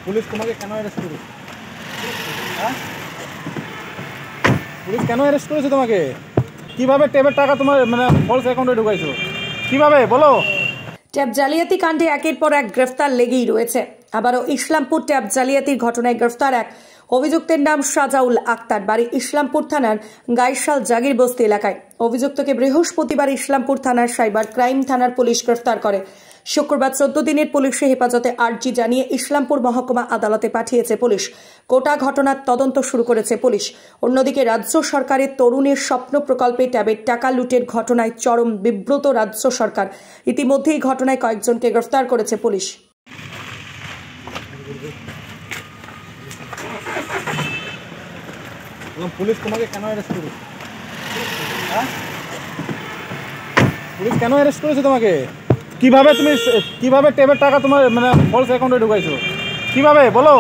Police তোমাকে কেন arrest করেছে? হ্যাঁ, পুলিশ কেন অ্যারেস্ট করেছে তোমাকে? কিভাবে ট্যাবের টাকা তোমার ফলস অ্যাকাউন্টে ঢুকাইছো? কিভাবে বলো? ট্যাব জালিয়াতি কাণ্ডে একের পর এক গ্রেফতার লেগেই রয়েছে। আবারও ইসলামপুর ট্যাব জালিয়াতির ঘটনায় গ্রেফতার এক অভিযুক্তের নাম সাজাউল আক্তার, বাড়ি ইসলামপুর থানার গাইশাল জাগির বস্তি এলাকায়। অভিযুক্তকে বৃহস্পতিবার ইসলামপুর থানার সাইবার ক্রাইম থানার পুলিশ গ্রেফতার করে। শুক্রবার 14 দিনের পুলিশি হেফাজতে আর্জি জানিয়ে ইসলামপুর মহকুমা আদালতে পাঠিয়েছে পুলিশ। গোটা ঘটনার তদন্ত শুরু করেছে পুলিশ। অন্যদিকে রাজ্য সরকারের তরুণের স্বপ্ন প্রকল্পে ট্যাবের টাকা লুটের ঘটনায় চরম বিব্রত রাজ্য সরকার। ইতিমধ্যেই ঘটনায় কয়েকজনকে গ্রেফতার করেছে পুলিশ। পুলিশ তোমাকে কেন অ্যারেস্ট করেছে? হ্যাঁ, পুলিশ কেন অ্যারেস্ট করেছে তোমাকে? কিভাবে ট্যাবের টাকা তোমার ফলস অ্যাকাউন্টে ঢুকাইছো? কিভাবে বলো?